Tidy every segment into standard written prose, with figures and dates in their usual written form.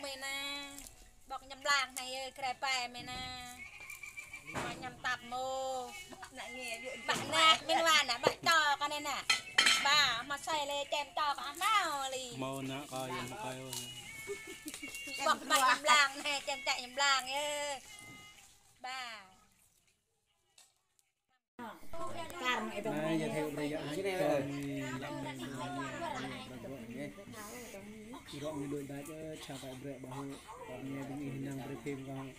mày nè bọc nhầm làng này kề bè mày nè nhầm tập mô bạn nè bên ngoài nè bạn to con này nè bà mà xài lên kem to có máu lì màu nè coi bọc bạn nhầm làng này kem chạy nhầm làng ê bà Này giờ theo bây giờ cái này rồi. Gọn như đôi đá chứ chả phải bẹo bảo còn nghe đứng hình năng bẹo thêm con.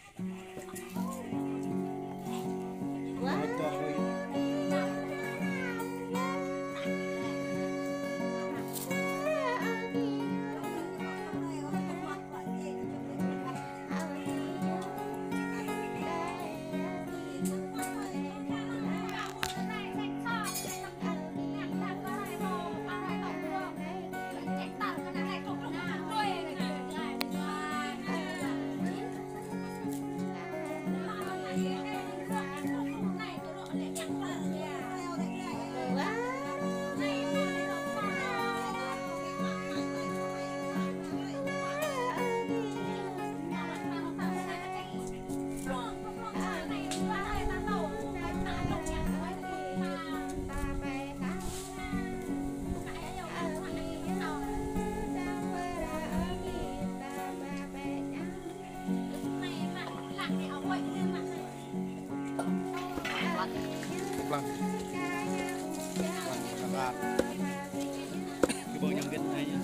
cái bộ nhầm kết này nhá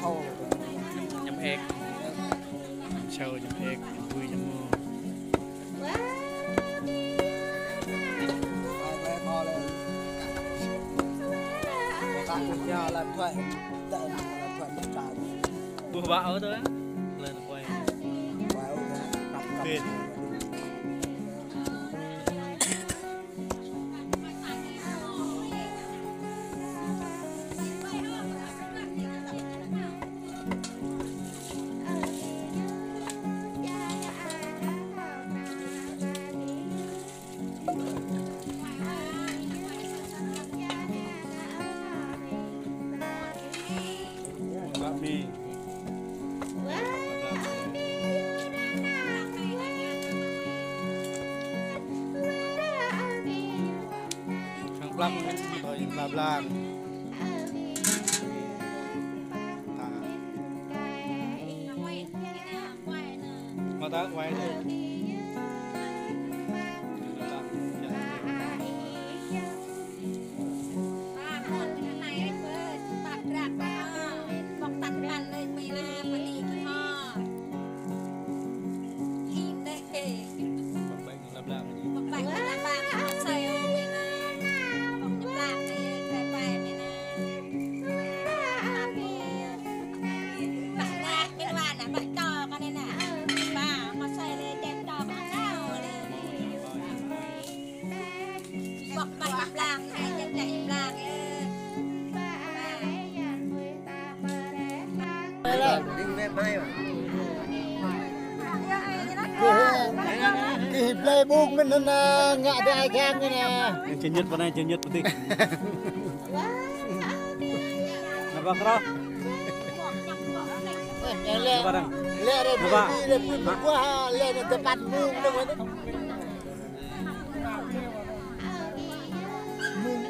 Sâu nhầm hẹt sâu nhầm hẹt vui nhầm mơ to lên bạn cùng nhau làm thoại tệ làm thoại nhất trái bùa bão thôi lên quay vào cặp tiền mi khang plak thôi bla bla mà ta quay được cái play book mình nó ngã tới ai khác này nè chân nhất vào đây chân nhất một tí napa kro lẹ đây đi qua lẹ nó tập bắn book đâu vậy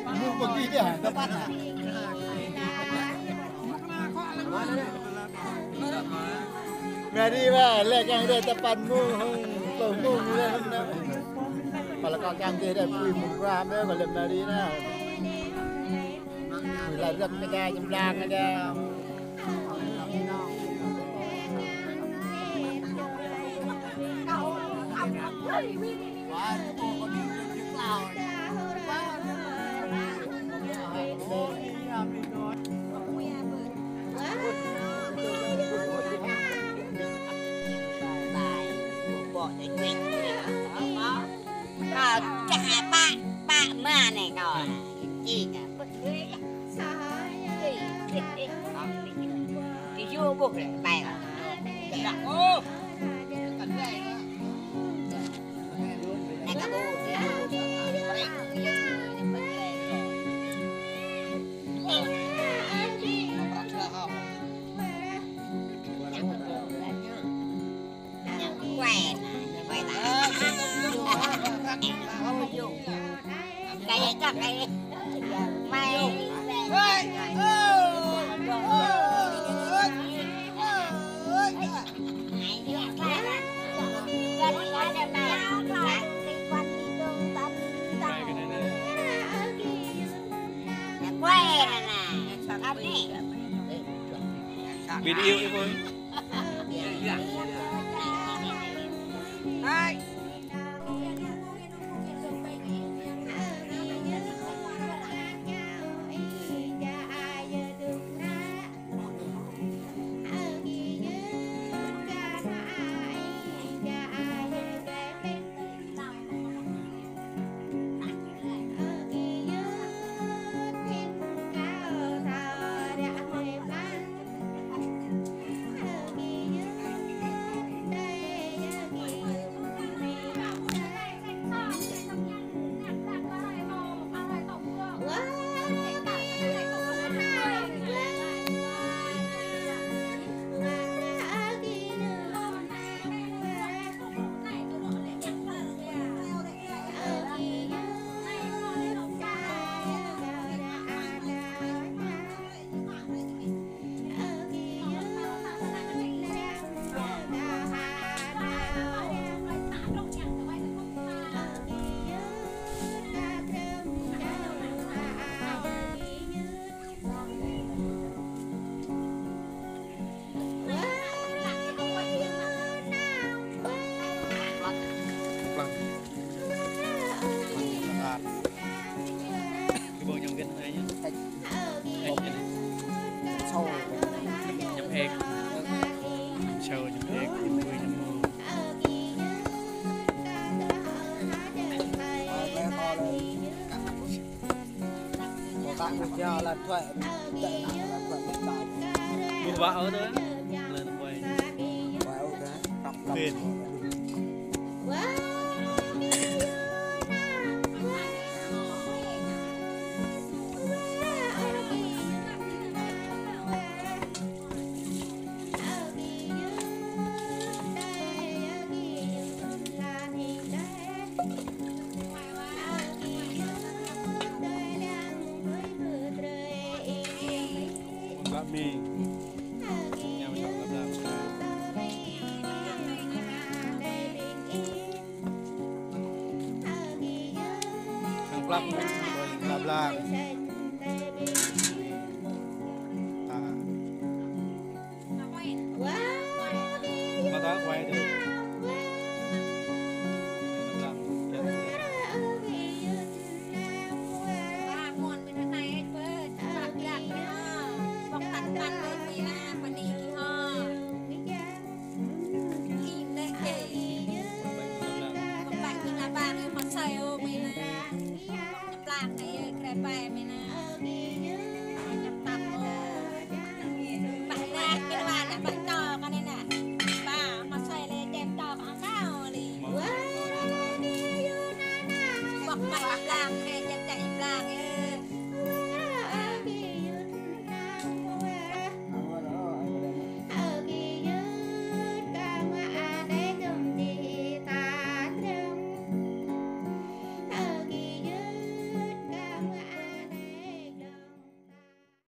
book một tí đấy tập bắn à mẹ đi về lẹ cái đây tập bắn book Tunggu mula nak. Kalau kau canggih dah pergi muka me kalau mari na. Mula rak ada jemblang ada. Wah, kau ni jenglau. Chả ba mà này ngồi gì nè thì vô buộc lại bài này cả bố Biết yêu đi thôi. Cái bộ nhầm kinh này nhá. Sâu Nhầm ếch. Sâu nhầm ếch, nhầm vui nhầm mô. bé to lên một bạn được giờ là thuệ tệ nào là thuệ bất tạo Buông vợ ở đó. Lên quay. và ok đọc Phiền. Bác mì. Nhà mình chọn làm Hàng lắp. Làm